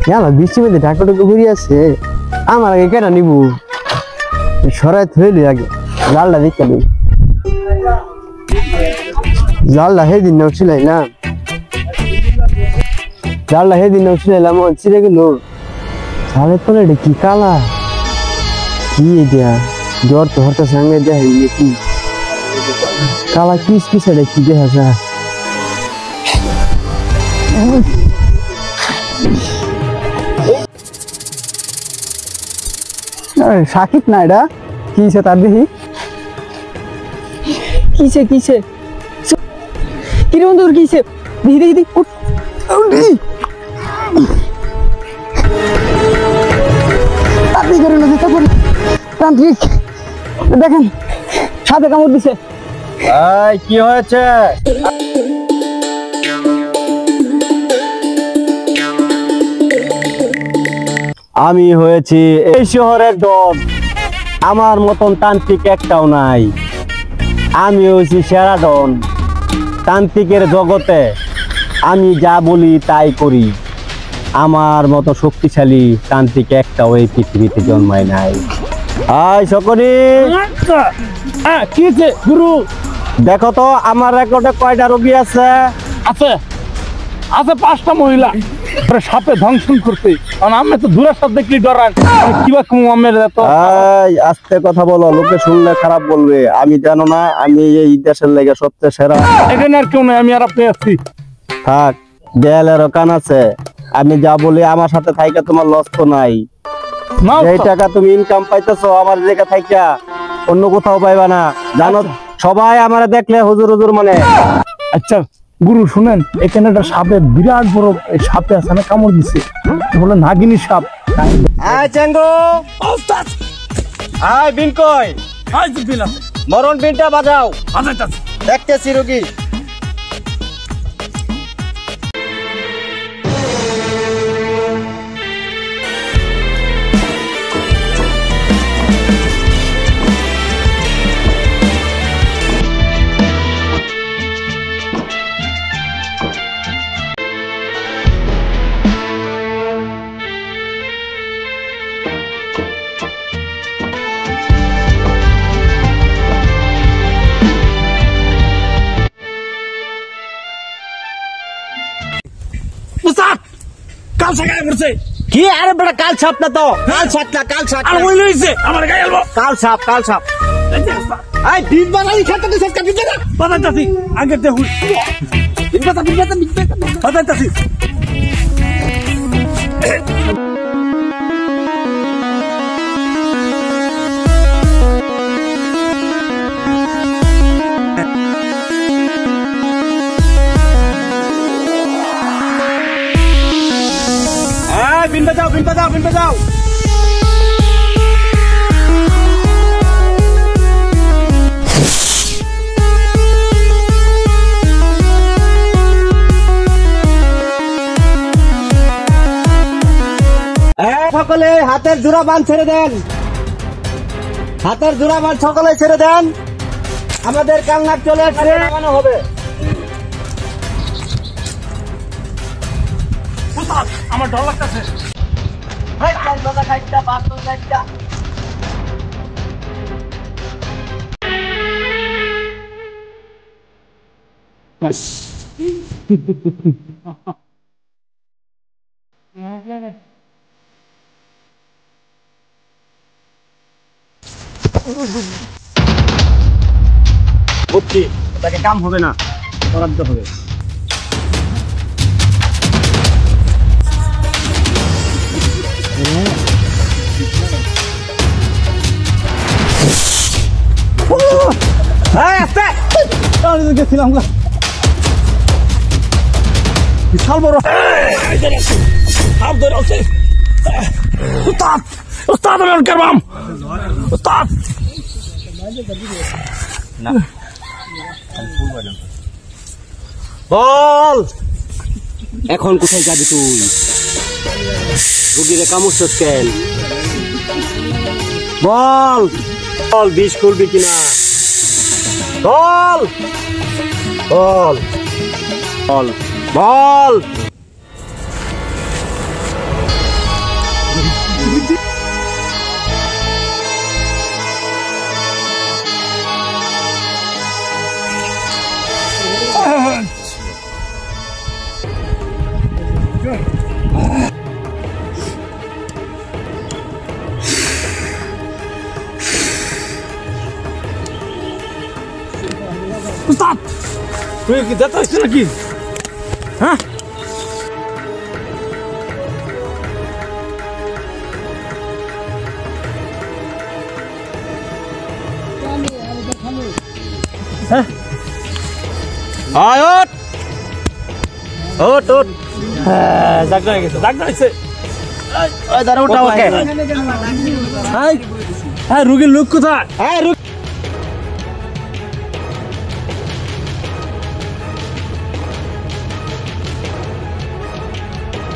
ইয়ালা বৃষ্টির মধ্যে ঢাকা ঢুকে ঘুরি আছে আমার আগে কেন নিবু সরাই থইলি আগে জালটা দেখতে নেই জালটা সেদিন নছিলাম জালটা সেদিন নছিলাম ছিঁড়ে গেল জালের পরে এটা কি কালা কি এটা জ্বর তো হঠাৎ সঙ্গে দেখা কি কালা কিস কিস এটা কি দেখা যায় সাকিব না এটা কিছে তার দেখি কিছে কিছে কিরে বন্ধু কিছে দেখি দেখি দেখি তান্ত্রিক দেখেন সাথে কামড় দিছে কি হয়েছে আমি হয়েছি এই শহরের ডন আমার মতন তান্ত্রিক একটাও নাই আমি হয়েছি সেরা ডন তান্ত্রিকের জগতে আমি যা বলি তাই করি আমার মতো শক্তিশালী তান্ত্রিক একটাও এই পৃথিবীতে জন্মায় নাই আয় সকলে কি হয়েছে গুরু দেখো তো আমার রেকর্ডে কয়টা রোগী আছে আছে আছে 5টা মহিলা সাপে ধ্বংসন করতে আমি তো দূরের সাপ দেখলি ডরান কিবা কুমের আস্তে কথা বলো লোকে শুনলে খারাপ বলবে আমি জানো না আমি এই দেশের লেগে সবচেয়ে সেরা এখানে আর কেউ নেই আমি আর আপনি আছি থাক দেয়ালেরও কান আছে আমি যা বলি আমার সাথে থাইকা তোমার লস তো নাই এই টাকা তুমি ইনকাম পাইতেছো আমার জায়গা থাইকা অন্য কোথাও পাইবা না জানো সবাই আমারে দেখলে হুজুর হুজুর মানে আচ্ছা গুরু শুনেন এখানে একটা সাপে বিরাট বড় সাপে আছে না কামড় দিছে বলে নাগিনী সাপ আয় চেঙ্গো আয় বিন কই আয় বিন আছে মরণ বিনটা বাজাও বাজাইতাছি দেখতেছি রোগী কাল সাগায় পড়ছে কি আরে বড় কাল ছাপ না তো কাল ছাপ না কাল ছাপ আর ওই লইছে আমার গায়ে আলবো কাল ছাপ এই বিন বানালি খেতে দিছ কাটি দে বাজাইতাছি আগে দেখুন বিন বাজাইতাছি বিন বাজাও সকলে হাতের জোড়া বান ছেড়ে দেন হাতের জোড়া বান সকলে ছেড়ে দেন আমাদের কান্নার চলে আসছে লাগানো হবে আমার ডর লাগতেছে বুঝছি তাকে কাম হবে না বরাদ্দ হবে গেছিলাম বিশাল বড় সাপ ধরে আছে উস্তাদ উস্তাদ করবাম উস্তাদ না বল এখন কোথায় যাবি তুই রোগীরে কামড়ছস কেন বল বল বিষ খুলবি কিনা বল বল বল বল তুই কি যেতে হচ্ছে নাকি? হ্যাঁ আয় ওঠ ওঠ ওঠ ডাক্তার হয়ে গেছে, ডাক্তার হয়েছে। ওই দাঁড়া উঠাও ওকে হ্যাঁ রুগীর লোক কোথায়? হ্যাঁ